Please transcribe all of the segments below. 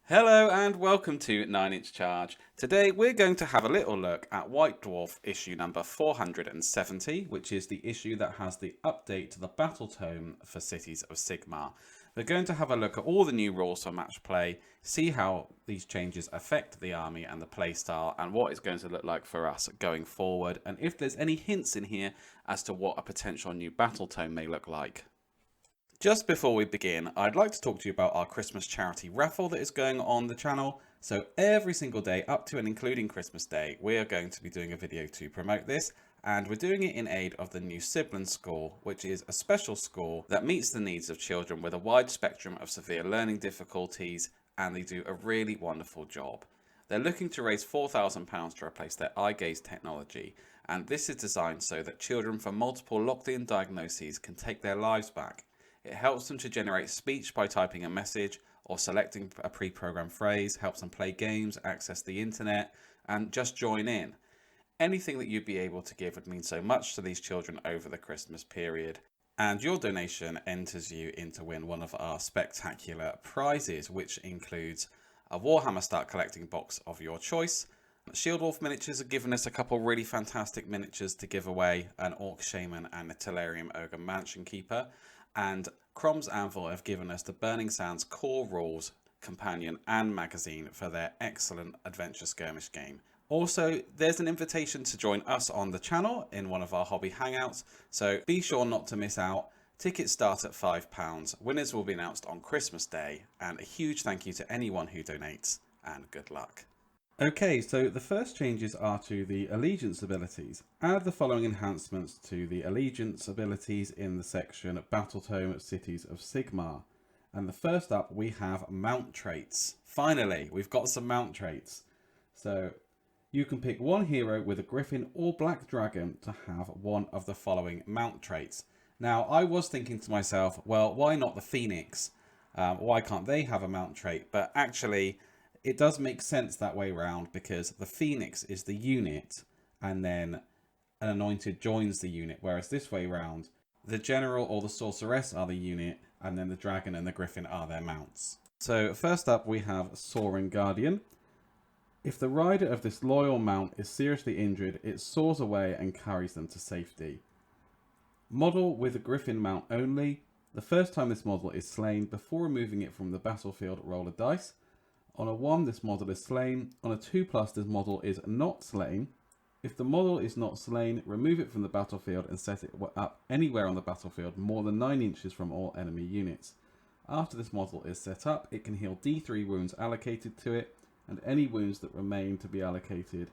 Hello and welcome to 9-inch Charge. Today we're going to have a little look at White Dwarf issue number 470, which is the issue that has the update to the BATTLETOME for Cities of Sigmar. We're going to have a look at all the new rules for match play, see how these changes affect the army and the playstyle, and what it's going to look like for us going forward, and if there's any hints in here as to what a potential new BATTLETOME may look like. Just before we begin, I'd like to talk to you about our Christmas charity raffle that is going on the channel. So every single day up to and including Christmas Day, we are going to be doing a video to promote this. And we're doing it in aid of the new Sibling School, which is a special school that meets the needs of children with a wide spectrum of severe learning difficulties, and they do a really wonderful job. They're looking to raise £4,000 to replace their eye gaze technology, and this is designed so that children from multiple locked-in diagnoses can take their lives back. It helps them to generate speech by typing a message or selecting a pre-programmed phrase, helps them play games, access the internet, and just join in. Anything that you'd be able to give would mean so much to these children over the Christmas period. And your donation enters you in to win one of our spectacular prizes, which includes a Warhammer Start Collecting Box of your choice. Shieldwolf miniatures have given us a couple really fantastic miniatures to give away, an Orc Shaman and a Tallarium Ogre Mansion Keeper. And Crom's Anvil have given us the Burning Sands Core Rules, Companion and Magazine for their excellent adventure skirmish game. Also, there's an invitation to join us on the channel in one of our Hobby Hangouts, so be sure not to miss out. Tickets start at £5, winners will be announced on Christmas Day, and a huge thank you to anyone who donates, and good luck. Okay, so the first changes are to the allegiance abilities. Add the following enhancements to the allegiance abilities in the section BATTLETOME Cities of Sigmar. And the first up, we have mount traits. Finally, we've got some mount traits. So you can pick one hero with a griffin or black dragon to have one of the following mount traits. Now, I was thinking to myself, well, why not the Phoenix? Why can't they have a mount trait? But actually, it does make sense that way round, because the Phoenix is the unit and then an anointed joins the unit, whereas this way round, the general or the sorceress are the unit and then the dragon and the griffin are their mounts. So first up we have Soaring Guardian. If the rider of this loyal mount is seriously injured, it soars away and carries them to safety. Model with a griffin mount only. The first time this model is slain, before removing it from the battlefield, roll a dice. On a 1, this model is slain. On a 2+, this model is not slain. If the model is not slain, remove it from the battlefield and set it up anywhere on the battlefield more than 9 inches from all enemy units. After this model is set up, it can heal D3 wounds allocated to it, and any wounds that remain to be allocated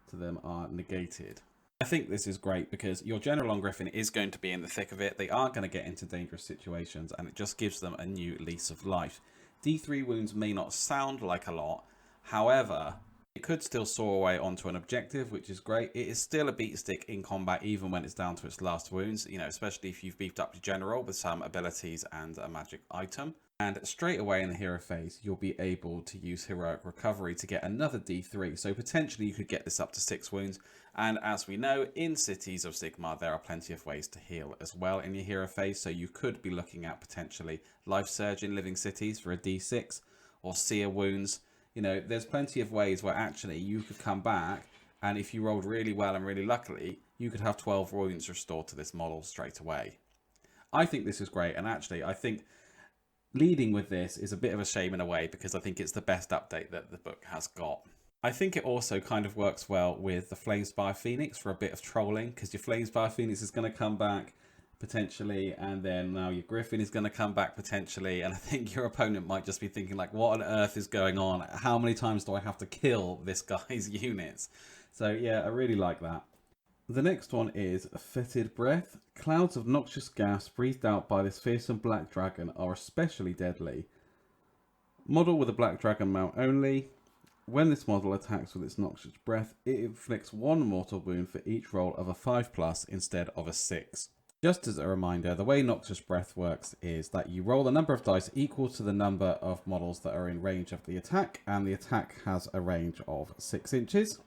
to them are negated. I think this is great because your general on Griffin is going to be in the thick of it. They are going to get into dangerous situations, and it just gives them a new lease of life. D3 wounds may not sound like a lot, however, it could still soar away onto an objective, which is great. It is still a beat stick in combat even when it's down to its last wounds, especially if you've beefed up your general with some abilities and a magic item. And straight away in the hero phase, you'll be able to use heroic recovery to get another D3, so potentially you could get this up to 6 wounds. And as we know, in Cities of Sigmar, there are plenty of ways to heal as well in your hero phase, so you could be looking at potentially Life Surge in Living Cities for a D6, or Seer Wounds. There's plenty of ways where actually you could come back, and if you rolled really well and really luckily, you could have 12 wounds restored to this model straight away. I think this is great, and actually I think leading with this is a bit of a shame in a way, because I think it's the best update that the book has got. I think it also kind of works well with the Flamespire Phoenix for a bit of trolling, because your Flamespire Phoenix is going to come back potentially, and then now your Griffin is going to come back potentially, and I think your opponent might just be thinking like, what on earth is going on? How many times do I have to kill this guy's units? So yeah, I really like that. The next one is Fetid Breath. Clouds of noxious gas breathed out by this fearsome black dragon are especially deadly. Model with a black dragon mount only. When this model attacks with its noxious breath, it inflicts 1 mortal wound for each roll of a 5+ instead of a 6. Just as a reminder, the way noxious breath works is that you roll the number of dice equal to the number of models that are in range of the attack, and the attack has a range of 6 inches.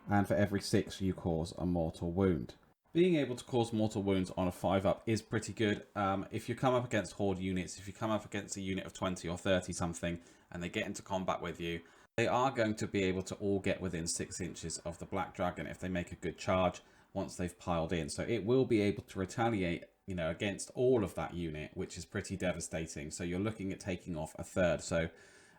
And for every 6 you cause a mortal wound. Being able to cause mortal wounds on a 5-up is pretty good. If you come up against horde units, if you come up against a unit of 20 or 30 something, and they get into combat with you, they are going to be able to all get within 6 inches of the Black Dragon if they make a good charge once they've piled in. So it will be able to retaliate, you know, against all of that unit, which is pretty devastating. So you're looking at taking off a third. So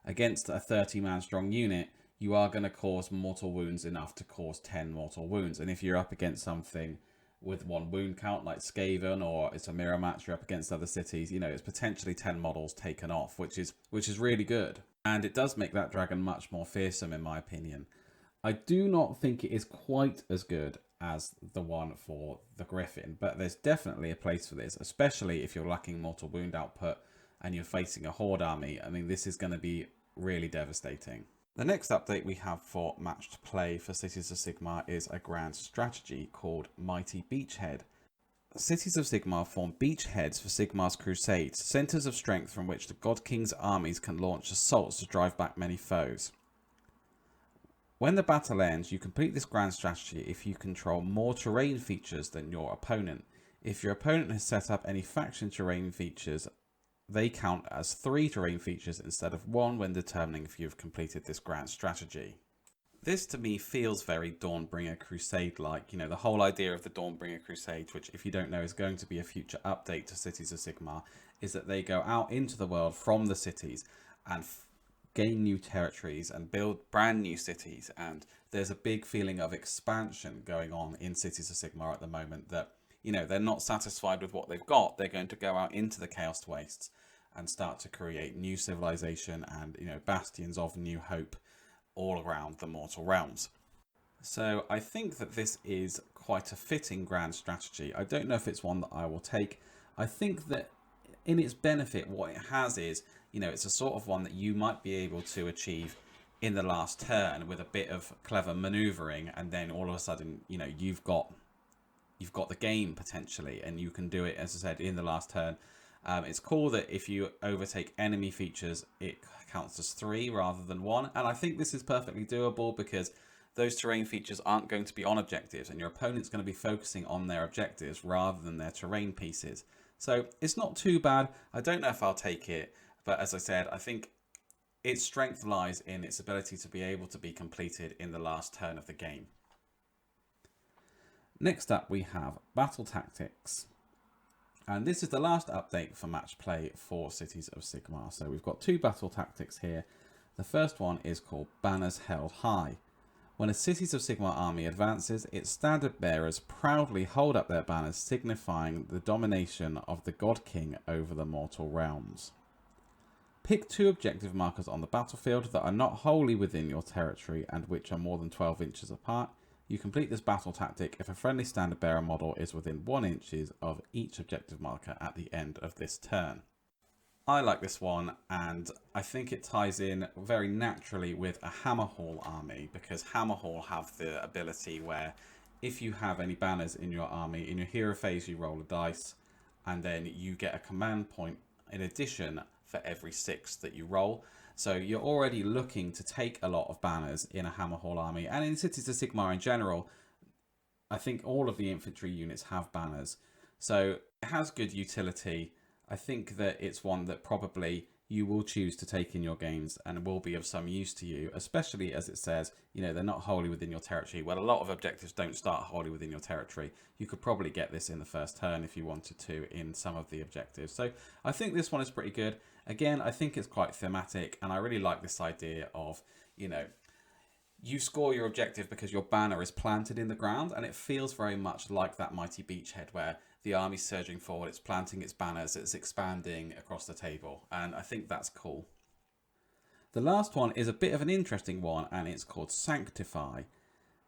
against a 30-man strong unit, you are going to cause mortal wounds enough to cause 10 mortal wounds. And if you're up against something with 1 wound count like Skaven, or it's a mirror match, you're up against other cities, you know, it's potentially 10 models taken off, which is really good. And it does make that dragon much more fearsome, in my opinion. I do not think it is quite as good as the one for the Griffin, but there's definitely a place for this, especially if you're lacking mortal wound output and you're facing a horde army. I mean, this is going to be really devastating. The next update we have for matched play for Cities of Sigmar is a grand strategy called Mighty Beachhead. Cities of Sigmar form beachheads for Sigmar's crusades, centres of strength from which the God King's armies can launch assaults to drive back many foes. When the battle ends, you complete this grand strategy if you control more terrain features than your opponent. If your opponent has set up any faction terrain features, they count as 3 terrain features instead of 1 when determining if you've completed this grand strategy. This to me feels very Dawnbringer Crusade-like. You know, the whole idea of the Dawnbringer Crusade, which if you don't know is going to be a future update to Cities of Sigmar, is that they go out into the world from the cities and gain new territories and build brand new cities. And there's a big feeling of expansion going on in Cities of Sigmar at the moment that, you know, they're not satisfied with what they've got. They're going to go out into the Chaos Wastes and start to create new civilization and, you know, bastions of new hope all around the mortal realms. So I think that this is quite a fitting grand strategy. I don't know if it's one that I will take. I think that in its benefit, what it has is, you know, it's a sort of one that you might be able to achieve in the last turn with a bit of clever maneuvering, and then all of a sudden, you know, you've got the game potentially, and you can do it, as I said, in the last turn. It's cool that if you overtake enemy features, it counts as 3 rather than 1. And I think this is perfectly doable because those terrain features aren't going to be on objectives, and your opponent's going to be focusing on their objectives rather than their terrain pieces. So it's not too bad. I don't know if I'll take it, but as I said, I think its strength lies in its ability to be able to be completed in the last turn of the game. Next up we have Battle Tactics. And this is the last update for match play for Cities of Sigmar. So we've got 2 battle tactics here. The first one is called Banners Held High. When a Cities of Sigmar army advances, its standard bearers proudly hold up their banners, signifying the domination of the God King over the mortal realms. Pick 2 objective markers on the battlefield that are not wholly within your territory and which are more than 12 inches apart. You complete this battle tactic if a friendly standard bearer model is within 1 inch of each objective marker at the end of this turn. I like this one, and I think it ties in very naturally with a Hammerhall army, because Hammerhall have the ability where if you have any banners in your army, in your hero phase you roll a dice, and then you get a command point in addition for every 6 that you roll. So you're already looking to take a lot of banners in a Hammerhall army, and in Cities of Sigmar in general, I think all of the infantry units have banners. So it has good utility. I think that it's one that probably you will choose to take in your games and will be of some use to you, especially as it says, you know, they're not wholly within your territory. Well, a lot of objectives don't start wholly within your territory. You could probably get this in the first turn if you wanted to in some of the objectives. So I think this one is pretty good. Again, I think it's quite thematic, and I really like this idea of, you know, you score your objective because your banner is planted in the ground, and it feels very much like that Mighty Beachhead where the army's surging forward, it's planting its banners, it's expanding across the table, and I think that's cool. The last one is a bit of an interesting one, and it's called Sanctify.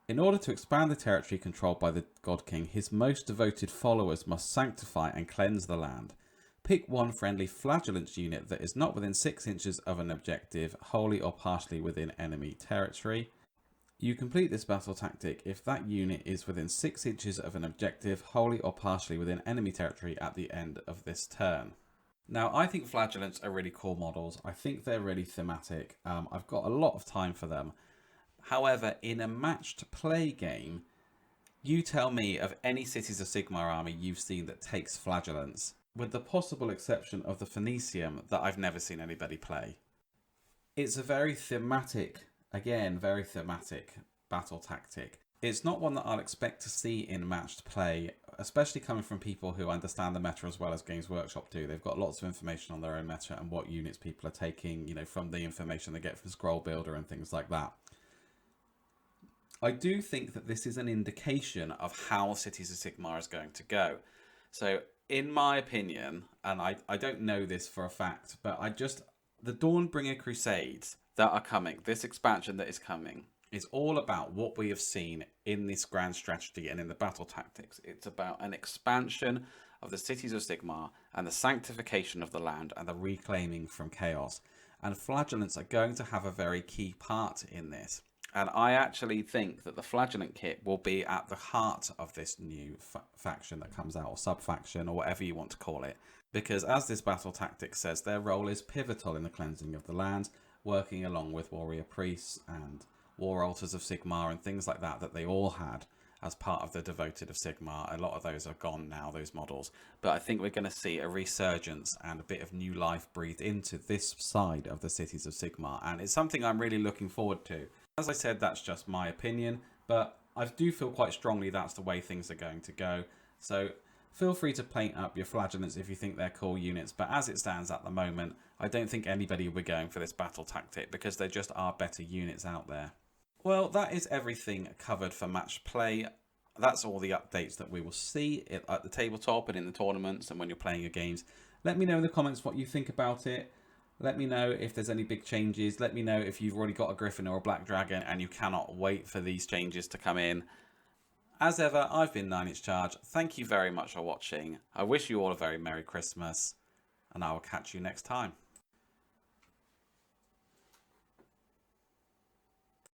In order to expand the territory controlled by the God King, his most devoted followers must sanctify and cleanse the land. Pick 1 friendly Flagellance unit that is not within 6 inches of an objective, wholly or partially within enemy territory. You complete this battle tactic if that unit is within 6 inches of an objective, wholly or partially within enemy territory at the end of this turn. Now, I think Flagellants are really cool models. I think they're really thematic. I've got a lot of time for them. However, in a matched play game, You tell me of any Cities of Sigmar army you've seen that takes flagellants, with the possible exception of the Phoenicium that I've never seen anybody play. It's a very thematic, again, very thematic battle tactic. It's not one that I'll expect to see in matched play, especially coming from people who understand the meta as well as Games Workshop do. They've got lots of information on their own meta and what units people are taking, you know, from the information they get from Scroll Builder and things like that. I do think that this is an indication of how Cities of Sigmar is going to go. So, in my opinion, and I don't know this for a fact, but the Dawnbringer Crusades that are coming, this expansion that is coming, is all about what we have seen in this grand strategy and in the battle tactics. It's about an expansion of the Cities of Sigmar and the sanctification of the land and the reclaiming from chaos. And flagellants are going to have a very key part in this. And I actually think that the flagellant kit will be at the heart of this new faction that comes out, or sub-faction, or whatever you want to call it. Because as this battle tactic says, their role is pivotal in the cleansing of the land, working along with warrior priests and war altars of Sigmar and things like that they all had as part of the Devoted of Sigmar. A lot of those are gone now, those models. But I think we're going to see a resurgence and a bit of new life breathed into this side of the Cities of Sigmar. And it's something I'm really looking forward to. As I said, that's just my opinion, but I do feel quite strongly that's the way things are going to go. So feel free to paint up your flagellants if you think they're cool units, but as it stands at the moment, I don't think anybody will be going for this battle tactic because there just are better units out there. Well, that is everything covered for match play. That's all the updates that we will see at the tabletop and in the tournaments and when you're playing your games. Let me know in the comments what you think about it. Let me know if there's any big changes. Let me know if you've already got a Griffin or a Black Dragon and you cannot wait for these changes to come in. As ever, I've been 9inch Charge. Thank you very much for watching. I wish you all a very Merry Christmas, and I will catch you next time.